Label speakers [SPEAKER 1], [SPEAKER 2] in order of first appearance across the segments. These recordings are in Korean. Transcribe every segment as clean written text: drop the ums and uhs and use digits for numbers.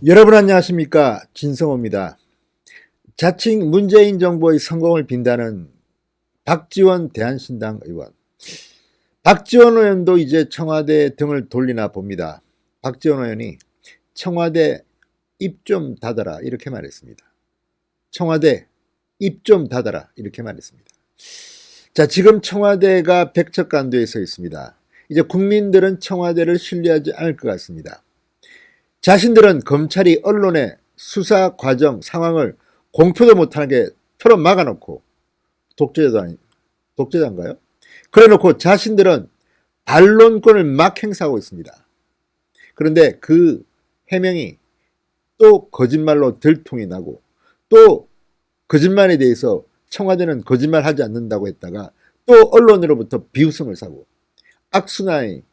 [SPEAKER 1] 여러분 안녕하십니까, 진성호입니다. 자칭 문재인 정부의 성공을 빈다는 박지원 대한신당 의원. 박지원 의원도 이제 청와대 등을 돌리나 봅니다. 박지원 의원이 청와대 입 좀 닫아라 이렇게 말했습니다. 청와대 입 좀 닫아라 이렇게 말했습니다. 자, 지금 청와대가 백척간도에 서 있습니다. 이제 국민들은 청와대를 신뢰하지 않을 것 같습니다. 자신들은 검찰이 언론의 수사 과정 상황을 공표도 못하게 틀어 막아놓고, 독재자인가요? 그래놓고 자신들은 반론권을 막 행사하고 있습니다. 그런데 그 해명이 또 거짓말로 들통이 나고, 또 거짓말에 대해서 청와대는 거짓말하지 않는다고 했다가 또 언론으로부터 비웃음을 사고, 악순환의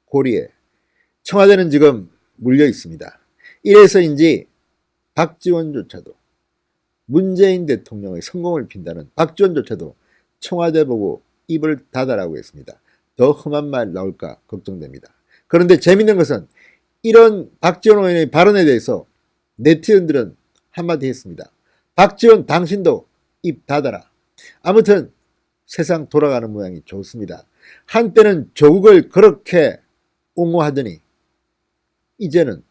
[SPEAKER 1] 고리에 청와대는 지금 물려 있습니다. 이래서인지 박지원조차도, 문재인 대통령의 성공을 빈다는 박지원조차도 청와대 보고 입을 닫아라고 했습니다. 더 험한 말 나올까 걱정됩니다. 그런데 재밌는 것은 이런 박지원 의원의 발언에 대해서 네티즌들은 한마디 했습니다. 박지원 당신도 입 닫아라. 아무튼 세상 돌아가는 모양이 좋습니다. 한때는 조국을 그렇게 옹호하더니 이제는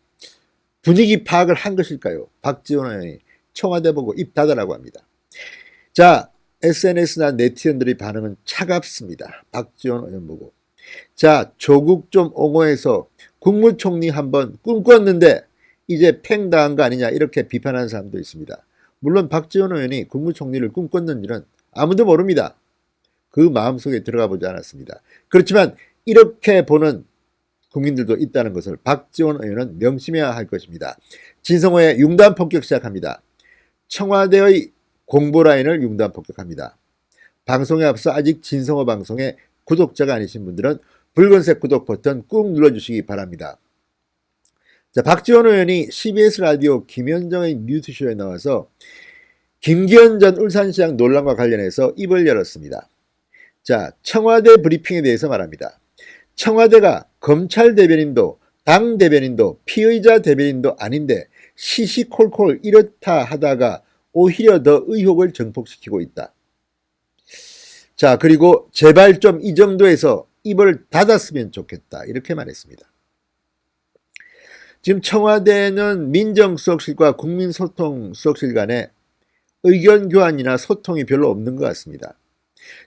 [SPEAKER 1] 분위기 파악을 한 것일까요? 박지원 의원이 청와대 보고 입 닫아라고 합니다. 자, SNS나 네티즌들의 반응은 차갑습니다. 박지원 의원 보고. 자, 조국 좀 옹호해서 국무총리 한번 꿈꿨는데 이제 팽당한 거 아니냐 이렇게 비판하는 사람도 있습니다. 물론 박지원 의원이 국무총리를 꿈꿨는지는 아무도 모릅니다. 그 마음속에 들어가 보지 않았습니다. 그렇지만 이렇게 보는 국민들도 있다는 것을 박지원 의원은 명심해야 할 것입니다. 진성호의 융단 폭격 시작합니다. 청와대의 공보 라인을 융단 폭격합니다. 방송에 앞서 아직 진성호 방송의 구독자가 아니신 분들은 붉은색 구독 버튼 꾹 눌러주시기 바랍니다. 자, 박지원 의원이 CBS 라디오 김현정의 뉴스쇼에 나와서 김기현 전 울산시장 논란과 관련해서 입을 열었습니다. 자, 청와대 브리핑에 대해서 말합니다. 청와대가 검찰 대변인도 당 대변인도 피의자 대변인도 아닌데 시시콜콜 이렇다 하다가 오히려 더 의혹을 증폭시키고 있다. 자, 그리고 제발 좀 이 정도에서 입을 닫았으면 좋겠다 이렇게 말했습니다. 지금 청와대는 민정수석실과 국민소통수석실 간에 의견 교환이나 소통이 별로 없는 것 같습니다.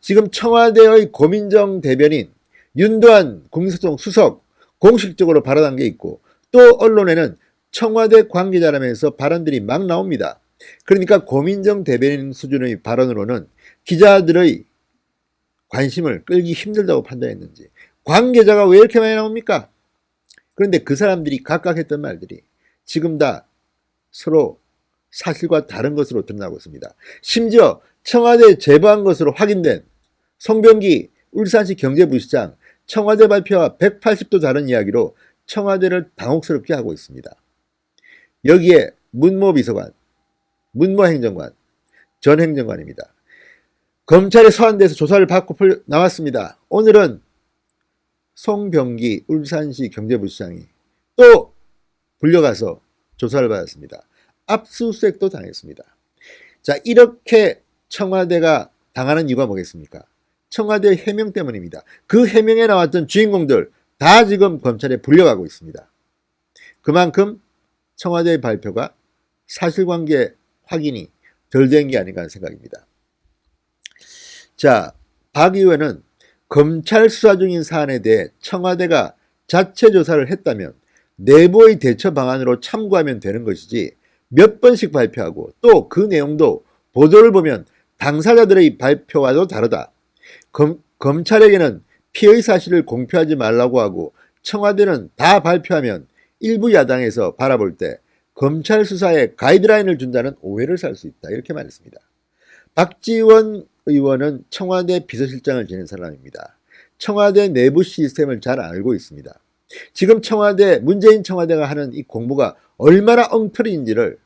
[SPEAKER 1] 지금 청와대의 고민정 대변인, 윤도한 국민소통 수석 공식적으로 발언한 게 있고, 또 언론에는 청와대 관계자라면서 발언들이 막 나옵니다. 그러니까 고민정 대변인 수준의 발언으로는 기자들의 관심을 끌기 힘들다고 판단했는지 관계자가 왜 이렇게 많이 나옵니까? 그런데 그 사람들이 각각 했던 말들이 지금 다 서로 사실과 다른 것으로 드러나고 있습니다. 심지어 청와대에 제보한 것으로 확인된 송병기 울산시 경제부시장 청와대 발표와 180도 다른 이야기로 청와대를 당혹스럽게 하고 있습니다. 여기에 문모 비서관, 문모 행정관, 전 행정관입니다. 검찰에 소환돼서 조사를 받고 나왔습니다. 오늘은 송병기 울산시 경제부시장이 또 불려가서 조사를 받았습니다. 압수수색도 당했습니다. 자, 이렇게 청와대가 당하는 이유가 뭐겠습니까? 청와대 해명 때문입니다. 그 해명에 나왔던 주인공들 다 지금 검찰에 불려가고 있습니다. 그만큼 청와대의 발표가 사실관계 확인이 덜 된 게 아닌가 하는 생각입니다. 자, 박 의원은 검찰 수사 중인 사안에 대해 청와대가 자체 조사를 했다면 내부의 대처 방안으로 참고하면 되는 것이지 몇 번씩 발표하고 또 그 내용도 보도를 보면 당사자들의 발표와도 다르다. 검찰에게는 피의 사실을 공표하지 말라고 하고 청와대는 다 발표하면 일부 야당에서 바라볼 때 검찰 수사에 가이드라인을 준다는 오해를 살 수 있다. 이렇게 말했습니다. 박지원 의원은 청와대 비서실장을 지낸 사람입니다. 청와대 내부 시스템을 잘 알고 있습니다. 지금 문재인 청와대가 하는 이 공보가 얼마나 엉터리인지를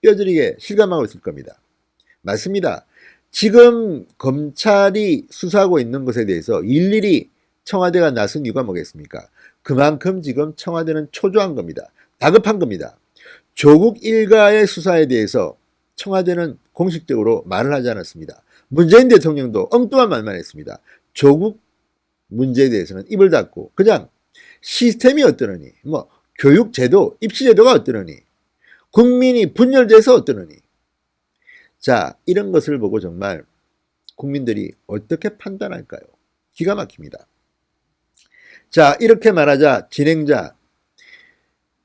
[SPEAKER 1] 뼈저리게 실감하고 있을 겁니다. 맞습니다. 지금 검찰이 수사하고 있는 것에 대해서 일일이 청와대가 나선 이유가 뭐겠습니까? 그만큼 지금 청와대는 초조한 겁니다. 다급한 겁니다. 조국 일가의 수사에 대해서 청와대는 공식적으로 말을 하지 않았습니다. 문재인 대통령도 엉뚱한 말만 했습니다. 조국 문제에 대해서는 입을 닫고 그냥 시스템이 어떠느니, 뭐 교육제도, 입시제도가 어떠느니, 국민이 분열돼서 어떠느니. 자, 이런 것을 보고 정말 국민들이 어떻게 판단할까요? 기가 막힙니다. 자, 이렇게 말하자 진행자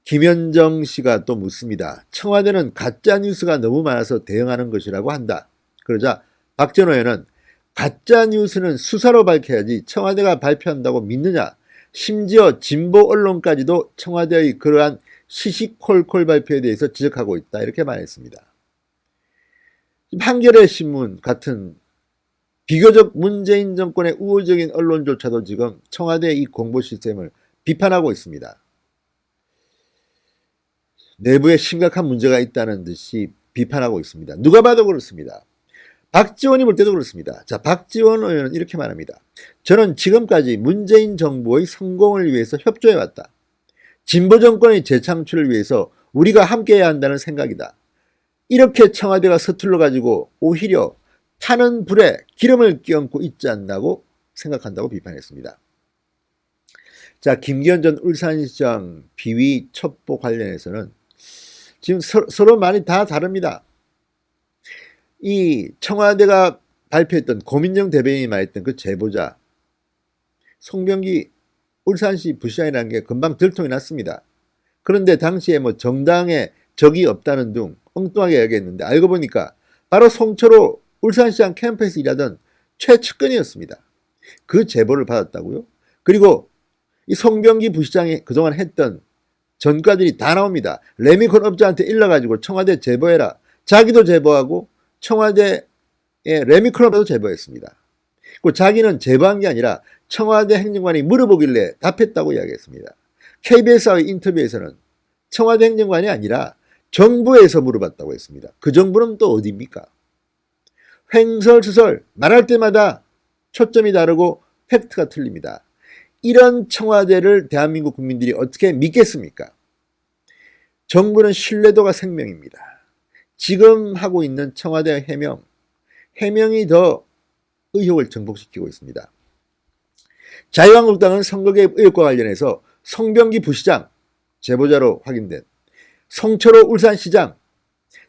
[SPEAKER 1] 김현정 씨가 또 묻습니다. 청와대는 가짜뉴스가 너무 많아서 대응하는 것이라고 한다. 그러자 박지원 의원은 가짜뉴스는 수사로 밝혀야지 청와대가 발표한다고 믿느냐. 심지어 진보 언론까지도 청와대의 그러한 시시콜콜 발표에 대해서 지적하고 있다. 이렇게 말했습니다. 한겨레 신문 같은 비교적 문재인 정권의 우호적인 언론조차도 지금 청와대의 이 공보 시스템을 비판하고 있습니다. 내부에 심각한 문제가 있다는 듯이 비판하고 있습니다. 누가 봐도 그렇습니다. 박지원이 볼 때도 그렇습니다. 자, 박지원 의원은 이렇게 말합니다. 저는 지금까지 문재인 정부의 성공을 위해서 협조해왔다. 진보 정권의 재창출을 위해서 우리가 함께해야 한다는 생각이다. 이렇게 청와대가 서툴러 가지고 오히려 타는 불에 기름을 끼얹고 있지 않나고 생각한다고 비판했습니다. 자, 김기현 전 울산시장 비위 첩보 관련해서는 지금 서로 말이 다 다릅니다. 이 청와대가 발표했던 고민정 대변인이 말했던 그 제보자 송병기 울산시 부시장이라는 게 금방 들통이 났습니다. 그런데 당시에 뭐 정당에 적이 없다는 둥 엉뚱하게 이야기했는데 알고 보니까 바로 송철호 울산시장 캠프에서 일하던 최측근이었습니다. 그 제보를 받았다고요? 그리고 이 송병기 부시장이 그동안 했던 전과들이 다 나옵니다. 레미콘 업자한테 일러가지고 청와대 제보해라. 자기도 제보하고 청와대에 레미콘 업자도 제보했습니다. 그 자기는 제보한 게 아니라 청와대 행정관이 물어보길래 답했다고 이야기했습니다. KBS와의 인터뷰에서는 청와대 행정관이 아니라 정부에서 물어봤다고 했습니다. 그 정부는 또 어디입니까? 횡설수설 말할 때마다 초점이 다르고 팩트가 틀립니다. 이런 청와대를 대한민국 국민들이 어떻게 믿겠습니까? 정부는 신뢰도가 생명입니다. 지금 하고 있는 청와대 해명이 더 의혹을 증폭시키고 있습니다. 자유한국당은 선거개입 의혹과 관련해서 송병기 부시장 제보자로 확인된 송철호 울산시장,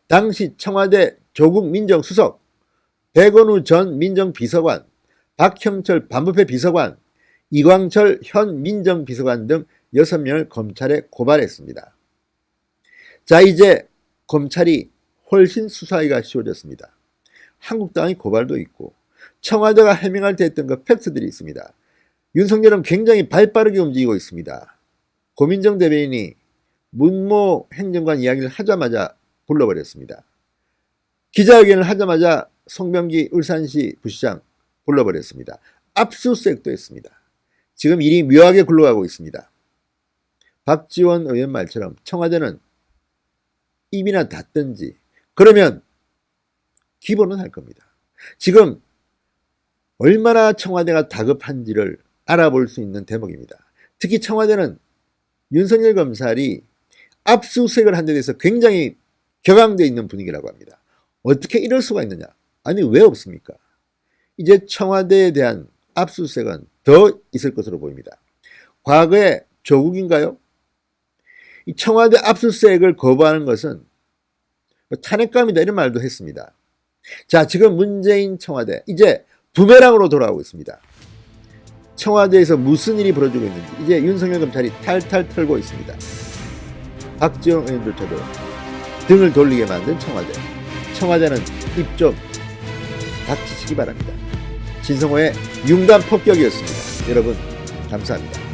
[SPEAKER 1] 당시 청와대 조국 민정수석, 백원우 전 민정비서관, 박형철 반부패 비서관, 이광철 현 민정비서관 등 6명을 검찰에 고발했습니다. 자, 이제 검찰이 훨씬 수사하기가 쉬워졌습니다. 한국당의 고발도 있고 청와대가 해명할 때 했던 그 팩트들이 있습니다. 윤석열은 굉장히 발빠르게 움직이고 있습니다. 고민정 대변인이 문모 행정관 이야기를 하자마자 불러버렸습니다. 기자회견을 하자마자 송병기 울산시 부시장 불러버렸습니다. 압수수색도 했습니다. 지금 일이 묘하게 굴러가고 있습니다. 박지원 의원 말처럼 청와대는 입이나 닫든지 그러면 기본은 할 겁니다. 지금 얼마나 청와대가 다급한지를 알아볼 수 있는 대목입니다. 특히 청와대는 윤석열 검찰이 압수수색을 한 데 대해서 굉장히 격앙되어 있는 분위기라고 합니다. 어떻게 이럴 수가 있느냐? 아니, 왜 없습니까? 이제 청와대에 대한 압수수색은 더 있을 것으로 보입니다. 과거에 조국인가요? 이 청와대 압수수색을 거부하는 것은 탄핵감이다 이런 말도 했습니다. 자, 지금 문재인 청와대 이제 부메랑으로 돌아오고 있습니다. 청와대에서 무슨 일이 벌어지고 있는지 이제 윤석열 검찰이 탈탈 털고 있습니다. 박지원 의원조차도 등을 돌리게 만든 청와대는 입 좀 닥치시기 바랍니다. 진성호의 융단 폭격이었습니다. 여러분 감사합니다.